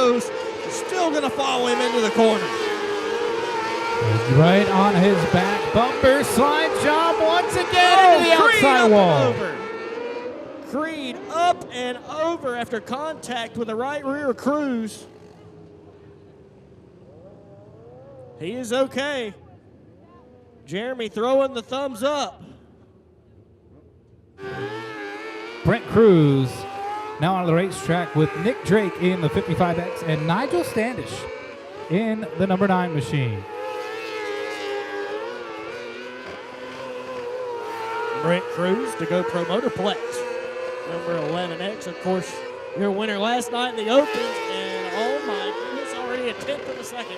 goes. Still going to follow him into the corner. Right on his back. Bumper slide job once again into the outside wall. Creed up and over after contact with the right rear of Cruz. He is okay. Jeremy throwing the thumbs up. Brent Cruz now on the racetrack with Nick Drake in the 55X and Nigel Standish in the number 9 machine. Brent Cruz to go Pro Motorplex. Number 11X, of course, your winner last night in the Opens, and oh my goodness, already a 10th of a second.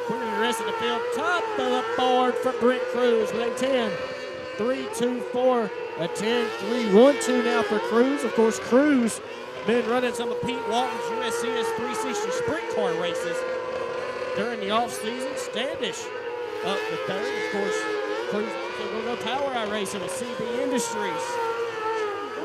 Quicker than the rest of the field. Top of the board for Brent Cruz with a 10. 3, 2, 4, a 10, 3, 1, 2 now for Cruz. Of course, Cruz been running some of Pete Walton's USCS 360 sprint car races during the offseason. Standish up the third. Of course, Cruz will go Power Eye racing with CB Industries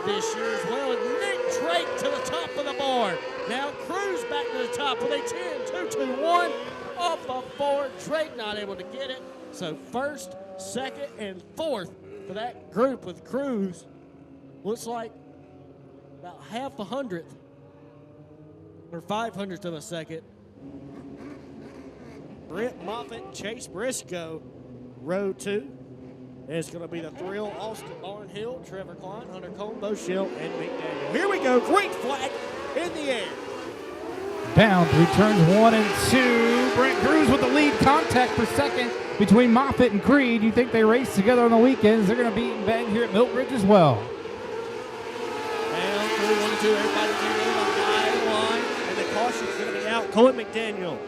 this year as well. And Nick Drake to the top of the board. Now Cruz back to the top with a 10, 2, 2, 1 off of 4. Drake not able to get it. So first, second, and fourth for that group with Cruz. Looks like about half a hundredth or 500th of a second. Brent Moffitt and Chase Briscoe, row 2. It's going to be the Thrill, Austin Barnhill, Trevor Klein, Hunter Cole, Bo Shell, and McDaniel. Here we go. Green flag in the air. Down through turns 1 and 2. Brent Cruz with the lead. Contact per second between Moffitt and Creed. You think they race together on the weekends. They're going to beat and bang here at Millbridge as well. Down through 1 and 2. Everybody getting on the high line. And the caution's going to be out. Cohen McDaniel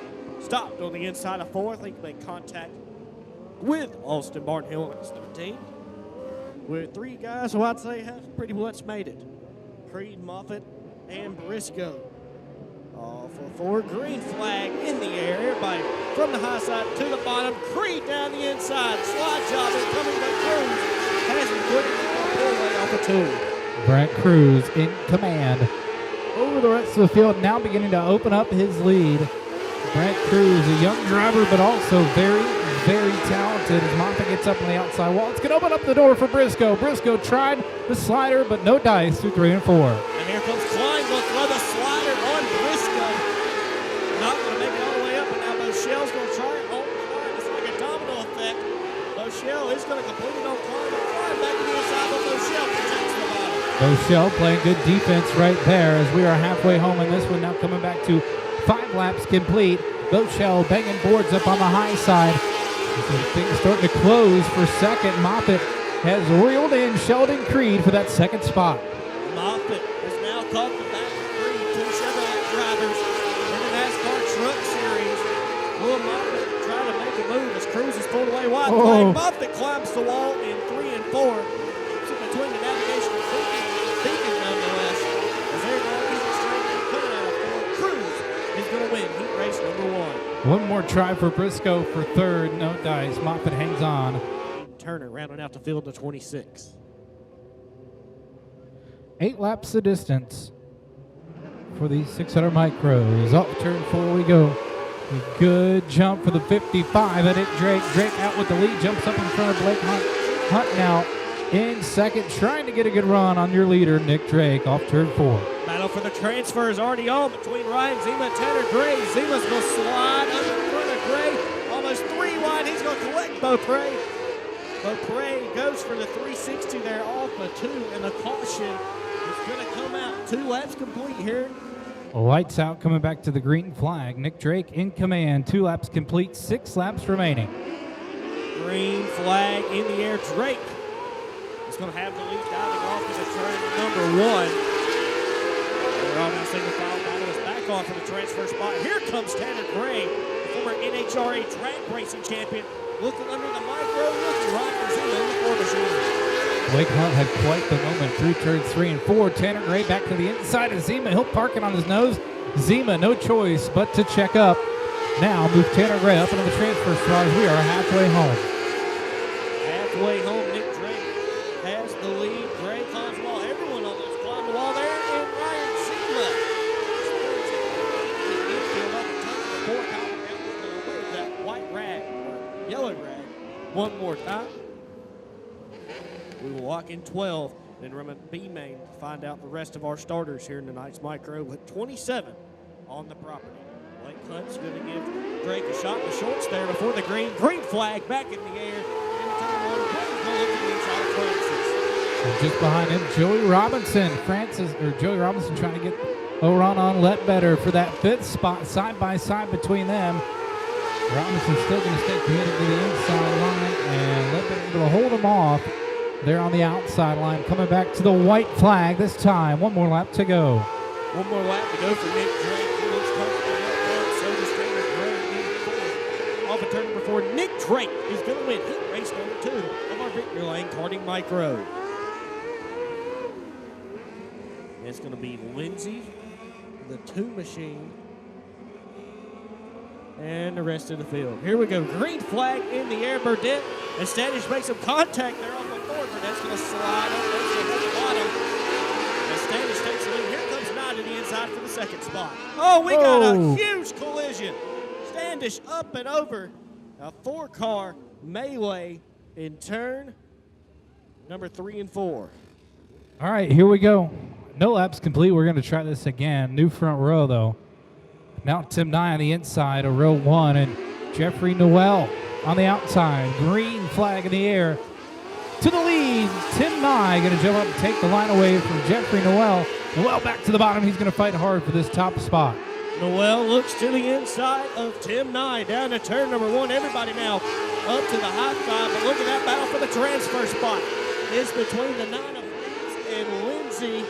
stopped on the inside of 4th. He made contact with Austin Barnhill at 17. With 3 guys who I'd say have pretty much made it. Creed, Moffitt, and Briscoe. Off of 4, green flag in the air. Everybody from the high side to the bottom. Creed down the inside. Slide job is coming by Cruz. Has him putting the way off of 2. Brent Cruz in command over the rest of the field, now beginning to open up his lead. Brent Cruz, a young driver, but also very, very talented as Moffitt gets up on the outside wall. It's going to open up the door for Briscoe. Briscoe tried the slider, but no dice through 3 and 4. And here comes Klein. Going to throw the slider on Briscoe. Not going to make it all the way up, and now Boschell's going to try it on Klein. It's like a domino effect. Boschell is going to complete it on Klein, but Klein back to the inside, but Boschell protects the bottom. Boschell playing good defense right there as we are halfway home in this one, now coming back to 5 laps complete. Boschell banging boards up on the high side. Things starting to close for second. Moffitt has reeled in Sheldon Creed for that second spot. Moffitt has now caught the back of Creed. 2 Chevrolet drivers in the NASCAR Truck Series. Will Moffitt try to make a move as Cruz is pulled away wide. Moffitt climbs the wall in 3 and 4. It's between the navigation and Beacon nonetheless. As they're going to keep it straight and coming out of 4. Cruz is going to win heat race number 1. One more try for Briscoe for third. No dice. Moffitt hangs on. Turner rounding out the field to 26. 8 laps the distance for the 600 micros. Up turn 4 we go. A good jump for the 55. And Drake. Drake out with the lead. Jumps up in front of Blake Hunt. Hunt now in second. Trying to get a good run on your leader, Nick Drake, off turn 4. Battle for the transfer is already on between Ryan Zima and Tanner Gray. Zima's going to slide under in front of Gray. Almost 3 wide. He's going to collect Beaupre. Beaupre goes for the 360 there off of 2, and the caution is going to come out. 2 laps complete here. Lights out, coming back to the green flag. Nick Drake in command. 2 laps complete, 6 laps remaining. Green flag in the air. Drake is going to have the lead diving off into turn number 1. We're all going to single file battle is back on for the transfer spot. Here comes Tanner Gray, the former NHRA drag racing champion, looking under the micro, looking right in the 4 machine. Blake Hunt had quite the moment through turns 3 and 4. Tanner Gray back to the inside of Zima. He'll park it on his nose. Zima, no choice but to check up. Now move Tanner Gray up into the transfer spot as we are halfway home. Halfway home, Nick Drake has the lead. Gray climbs the wall. Everyone almost climbed the wall there, and Ryan Zima one more time. We will walk in 12, then run a B main to find out the rest of our starters here in tonight's micro with 27 on the property. Blake Hunt's going to give Drake a shot in the shorts there before the green flag back in the air. In turn one, Blake's going to look at the inside of Francis. And just behind him, Joey Robinson. Joey Robinson trying to get a run on Ledbetter for that 5th spot, side by side between them. Robinson's still going to stay committed to the inside line, and Ledbetter able to hold him off there on the outside line. Coming back to the white flag this time. One more lap to go. One more lap to go for Nick Drake. He looks comfortable up front. So does Tanner Gray in 4th. Off of turn number 4, Nick Drake is going to win heat race number 2 of our Victory Lane Karting Micro. It's going to be Lindsay, the 2 machine, and the rest of the field. Here we go. Green flag in the air. Burdett and Standish make some contact there on the 4. Burdett's going to slide up there to the bottom. And Standish takes the lead. Here comes Nye to the inside for the 2nd spot. Oh, we got a huge collision. Standish up and over a 4-car melee in turn number 3 and 4. All right, here we go. No laps complete. We're going to try this again. New front row, though. Now Tim Nye on the inside of row 1, and Jeffrey Noel on the outside. Green flag in the air. To the lead, Tim Nye going to jump up and take the line away from Jeffrey Noel. Noel back to the bottom. He's going to fight hard for this top spot. Noel looks to the inside of Tim Nye down to turn number 1. Everybody now up to the high 5, but look at that battle for the transfer spot. It's between the 9 of Reeves and Lindsay.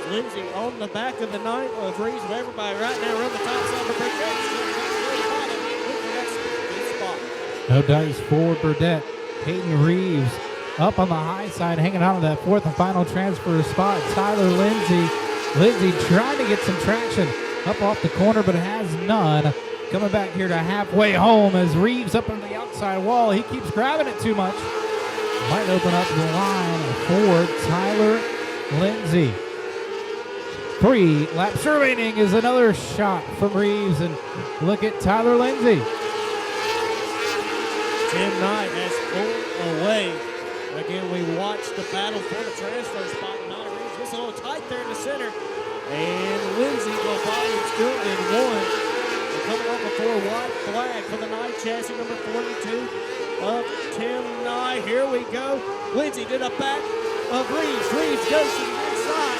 Lindsay on the back of the 9 of Reeves, but everybody right now around the top side of the Burdett. No dice for Burdett. Hayden Reeves up on the high side, hanging out on that 4th and final transfer spot. Tyler Lindsay. Lindsay trying to get some traction up off the corner, but has none. Coming back here to halfway home as Reeves up on the outside wall. He keeps grabbing it too much. Might open up the line for Tyler Lindsay. 3 laps remaining is another shot from Reeves, and look at Tyler Lindsay. Tim Nye has pulled away. Again, we watched the battle for the transfer spot. Nye Reeves gets a little tight there in the center, and Lindsay will follow still in 1. We're coming off a 4-wide flag for the Nye chassis, number 42 of Tim Nye. Here we go. Lindsay to the back of Reeves. Reeves goes to the inside.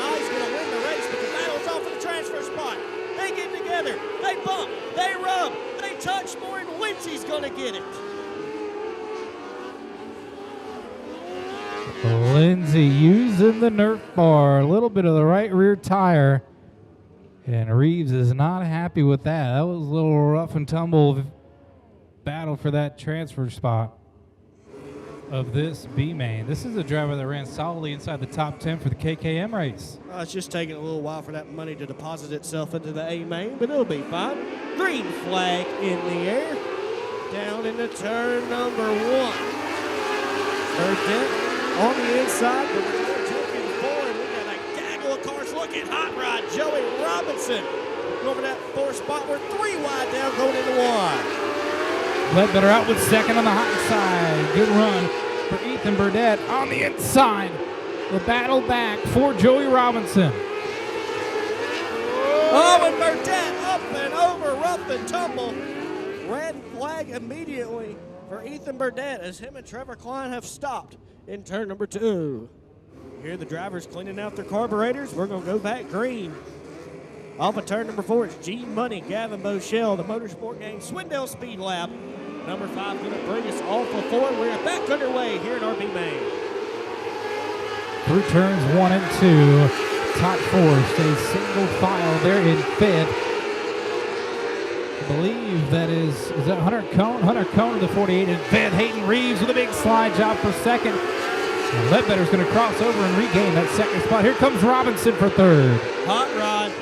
Nye's going to win the race, but the battle's off for the transfer spot. They get together. They bump. They rub. They touch more, and Lindsay's going to get it. Lindsay using the Nerf bar. A little bit of the right rear tire. And Reeves is not happy with that. That was a little rough and tumble battle for that transfer spot of this B main. This is a driver that ran solidly inside the top 10 for the KKM race. It's just taking a little while for that money to deposit itself into the A main, but it'll be fine. Green flag in the air. Down into turn number 1. Burdett on the inside, but we're taking forward. We got a gaggle of cars looking. Hot Rod Joey Robinson over that 4th spot. We're 3 wide down going into 1. Ledbetter out with 2nd on the hot side. Good run for Ethan Burdett on the inside. The battle back for Joey Robinson. Oh, and Burdett up and over, rough and tumble. Red flag immediately for Ethan Burdett as him and Trevor Klein have stopped in turn number 2. Here the drivers cleaning out their carburetors. We're going to go back green. Off of turn number 4, it's G Money, Gavin Boschel, the Motorsport Gang Swindell Speed Lab. Number 5 going to bring us off of 4. We're back underway here at RB Main. Through turns 1 and 2, top 4 stays single file. They're in 5th. I believe that is that Hunter Cone? Hunter Cone to the 48 in 5th. Hayden Reeves with a big slide job for 2nd. And Ledbetter's going to cross over and regain that 2nd spot. Here comes Robinson for 3rd. Hot Rod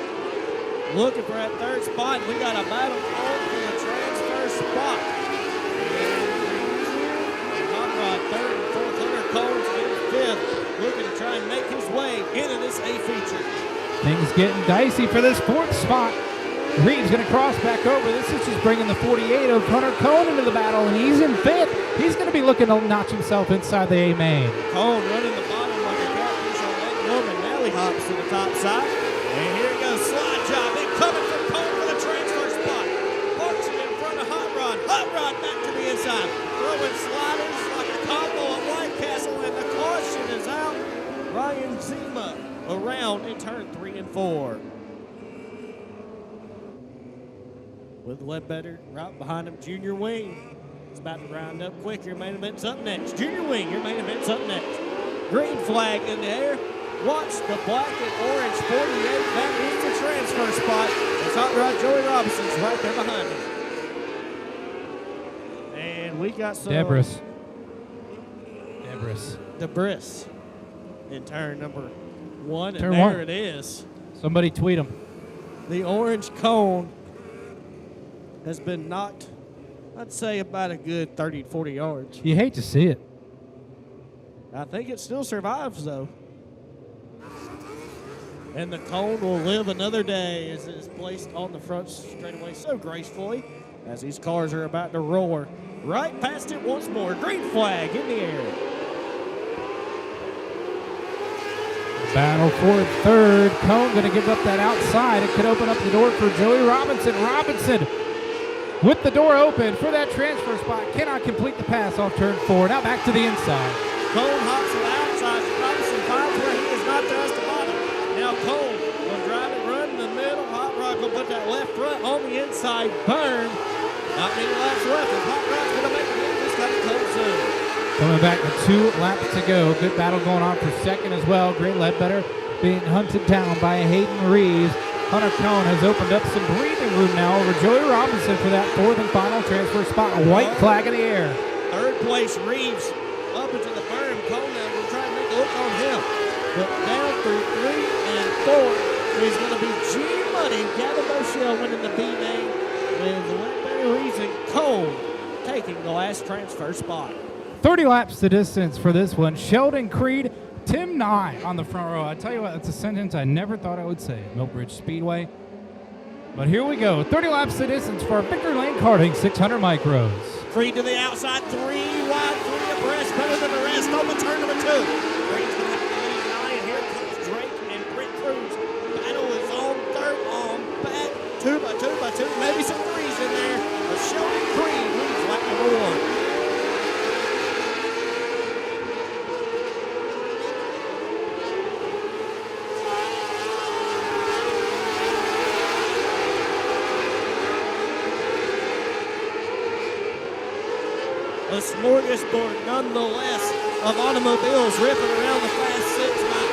looking for that 3rd spot. We got a battle on for the transfer spot. Hot Rod 3rd and 4th. Hunter Combs in 5th. Looking to try and make his way into this A feature. Things getting dicey for this 4th spot. Reeves going to cross back over. This is just bringing the 48 of Hunter Cone into the battle, and he's in fifth. He's going to be looking to notch himself inside the A main. Cone running the bottom like a catfish on Lake Norman. Now he hops to the top side. And here he goes, slide job. Incoming from Cone for the transfer spot. Parks it in front of Hot Rod. Hot Rod back to the inside. Throwing sliders like a combo at White Castle, and the caution is out. Ryan Zima around in turn 3 and 4. With Ledbetter right behind him, Junior Wing. He's about to round up quick. Your main event's up next. Junior Wing, your main event's up next. Green flag in the air. Watch the black and orange 48. That is the transfer spot. It's Hot Rod Joey Robinson's right there behind him. And we got some Debris in turn number 1. Turn and there one. it is. Somebody tweet him. The orange cone has been knocked, I'd say, about a good 30, 40 yards. You hate to see it. I think it still survives, though. And the cone will live another day as it is placed on the front straightaway so gracefully as these cars are about to roar right past it once more. Green flag in the air. Battle for third. Cone going to give up that outside. It could open up the door for Joey Robinson. Robinson with the door open for that transfer spot. Cannot complete the pass off turn 4. Now back to the inside. Cone hops to the outside. Robinson finds where he is not there as the bottom. Now Cone will drive it, run in the middle. Hot Rod will put that left front on the inside. Burn. Not many laps left. And Hot Rod's going to make it in. This time Cone soon. Coming back with 2 laps to go. Good battle going on for second as well. Great Ledbetter being hunted down by Hayden Reeves. Hunter Cone has opened up some breathing room now over Joey Robinson for that 4th and final transfer spot. A white flag in the air. Third place, Reeves up into the berm. Cone now will try to make a look on him. But down through 3 and 4 is going to be G Money. Gavin Boschel winning the B main with Ledbetter, Reeves, and Cone taking the last transfer spot. 30 laps the distance for this one. Sheldon Creed, Tim Nye on the front row. I tell you what, that's a sentence I never thought I would say at Millbridge Speedway. But here we go. 30 laps the distance for Victory Lane Karting 600 micros. Creed to the outside, 3 wide, 3 abreast, better than the rest. Open turn number 2. Creed's going to have to lead Nye, and here comes Drake and Brent Cruz. Battle is on third, on back, 2 by 2 by 2, maybe some 3s in there. But Sheldon Creed leads lap number 1. A smorgasbord, nonetheless, of automobiles ripping around the Fast 6 mile.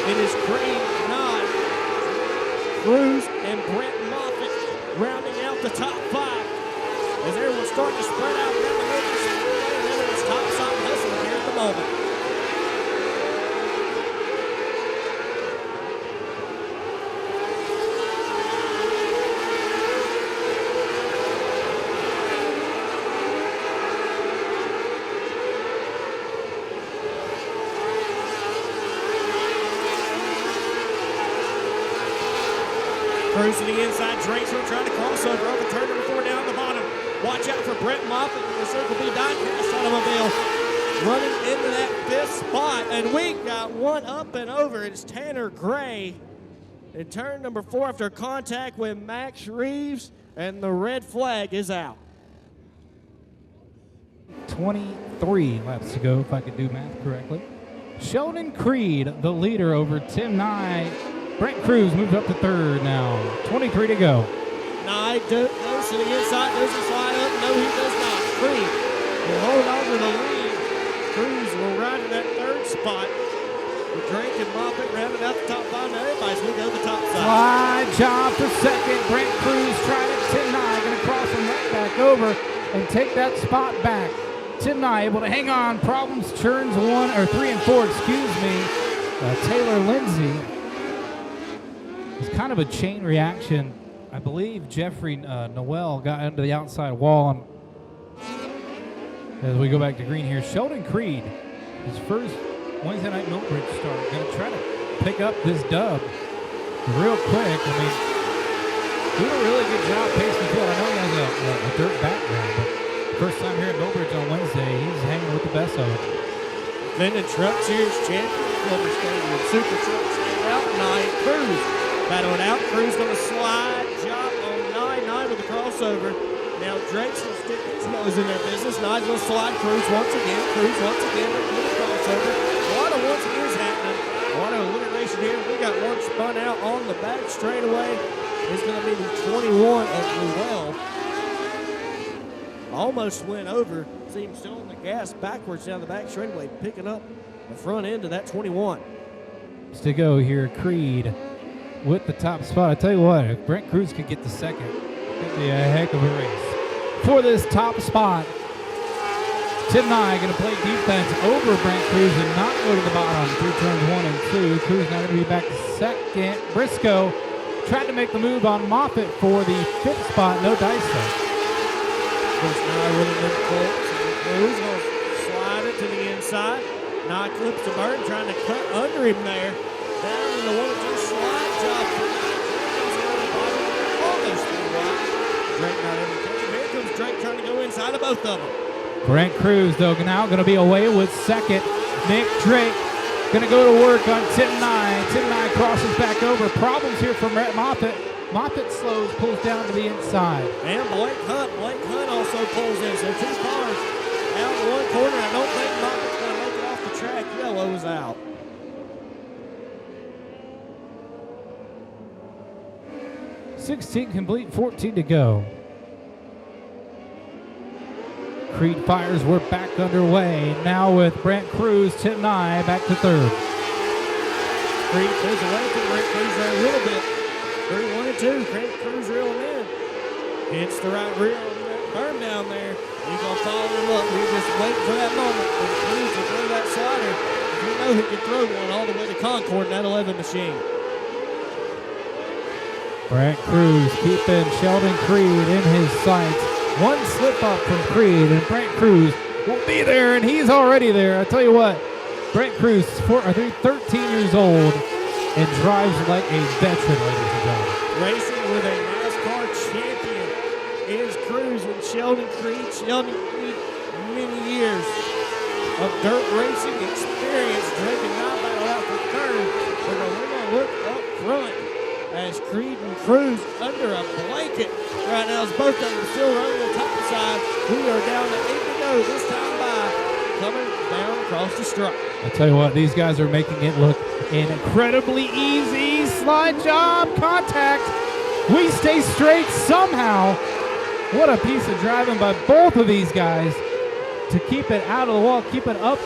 It is Creed, Nye, Cruz, and Brent Moffitt rounding out the top 5 as everyone's starting to spread out around the middle. And then it's top side hustling here at the moment. Cruz to the inside, Drake's going to try to cross over turn number 4 down the bottom. Watch out for Brent Moffitt in the Circle B diecast automobile running into that 5th spot. And we got one up and over. It's Tanner Gray in turn number 4 after contact with Max Reeves, and the red flag is out. 23 laps to go, if I could do math correctly. Sheldon Creed, the leader over Tim Nye. Brent Cruz moves up to 3rd now. 23 to go. Nye goes to the inside, does a slide up. No, he does not. Creed will hold on to the lead. Cruz will ride in that 3rd spot. With Drake and Moffitt rounding out the top 5. Now everybody's going to go to the top side. Slide job for 2nd. Brent Cruz tried it. Tim Nye going to cross him right back over and take that spot back. Tim Nye able to hang on. Problems turns 3 and 4, excuse me. Taylor Lindsay. It's kind of a chain reaction. I believe Jeffrey Noel got into the outside wall. As we go back to green here, Sheldon Creed, his first Wednesday night Millbridge start, going to try to pick up this dub real quick. I mean, Doing a really good job pacing the field. I know he has a dirt background, but first time here at Millbridge on Wednesday, he's hanging with the best of it. Defending Truck Series champion, Silver Stadium Super Truck standout, Nye Cruz. Battling out, Cruz going to slide, job on Nye with the crossover. Now Drake's going to stick his nose in their business. Nye's going to slide Cruz once again. Cruz once again with the crossover. A lot of once again is happening. A lot of alliteration here. We got one spun out on the back straightaway. It's going to be the 21 of Llewell. Almost went over. See him still on the gas backwards down the back straightaway, picking up the front end of that 21. To go here, Creed with the top spot. I tell you what, if Brent Cruz could get the second, it'd be a heck of a race. For this top spot, Tim Nye going to play defense over Brent Cruz and not go to the bottom through turns 1 and 2. Cruz now going to be back to second. Briscoe tried to make the move on Moffitt for the 5th spot. No dice though. Coach Nye with a good clip. Cruz going to slide it to the inside. Nye clips the bird, trying to cut under him there. Down in the 1-2 slide job. Almost through wide. Drake not able to catch him. Here comes Drake trying to go inside of both of them. Brent Cruz, though, now going to be away with second. Nick Drake going to go to work on Tim Nye. Tim Nye crosses back over. Problems here for Moffitt. Moffitt slows, pulls down to the inside. And Blake Hunt also pulls in. So 2 cars out in one corner. I don't think Moffitt's going to make it off the track. Yellow is out. .16 complete, 14 to go. Creed fires, we're back underway. Now with Brent Cruz, Tim Nye back to 3rd. Creed pulls away from Brent Cruz there a little bit. 3-1 and 2. Brent Cruz reeling in. Hits the right rear on that berm down there. He's going to follow him up. We're just waiting for that moment for Cruz to throw that slider. We know he can throw one all the way to Concord in that 11 machine. Brent Cruz keeping Sheldon Creed in his sights. One slip up from Creed, and Brent Cruz will be there, and he's already there. I tell you what, Brent Cruz, 13 years old, and drives like a veteran, ladies and gentlemen. Racing with a NASCAR champion is Cruz and Sheldon Creed. Sheldon Creed, many years of dirt racing experience. Drake and Nye battle out for 3rd. We're going to look up front as Creed and Cruz under a blanket right now as both of them still running the top side. We are down to 8 to go this time by, coming down across the stripe. I tell you what, these guys are making it look incredibly easy. Slide job, contact. We stay straight somehow. What a piece of driving by both of these guys to keep it out of the wall, keep it up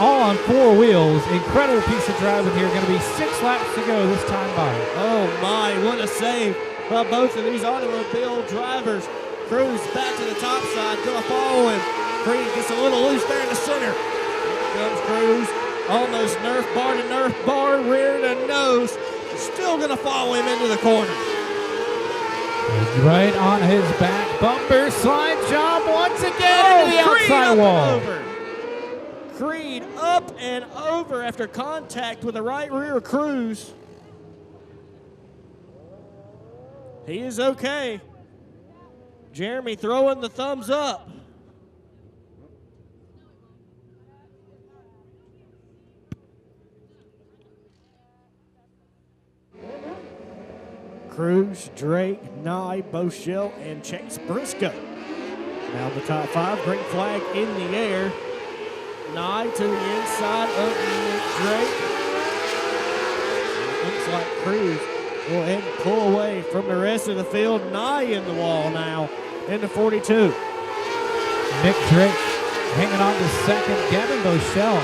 all on 4 wheels. Incredible piece of driving here. Going to be 6 laps to go this time by. Oh my, what a save by both of these automobile drivers. Cruz back to the top side, gonna follow him. Creed gets a little loose there in the center. Here comes Cruz, almost nerf bar, rear to nose. Still gonna follow him into the corner. Right on his back bumper, slide job once again into the outside wall. Creed up and over after contact with the right rear Cruz. He is okay. Jeremy throwing the thumbs up. Cruz, Drake, Nye, Boschel, and Chase Briscoe. Now the top 5, green flag in the air. Nye to the inside of Drake. It looks like Cruz will ahead and pull away from the rest of the field. Nye in the wall now into 42. Nick Drake hanging on to second. Gavin Boschel,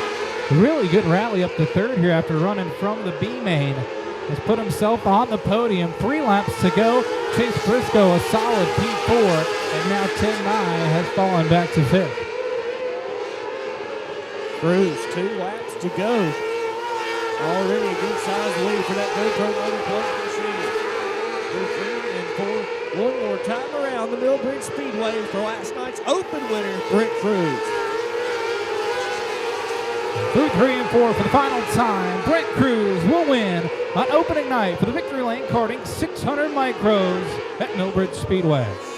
really good rally up to 3rd here after running from the B main. Has put himself on the podium. 3 laps to go. Chase Briscoe a solid P4, and now Tim Nye has fallen back to 5th. Cruz, 2 laps to go. Already a good size lead for that GoPro motor clutch machine. 3 and 4. One more time around the Millbridge Speedway for last night's open winner, Brent Cruz. Through 3 and 4 for the final time, Brent Cruz will win on opening night for the Victory Lane Karting 600 Micros at Millbridge Speedway.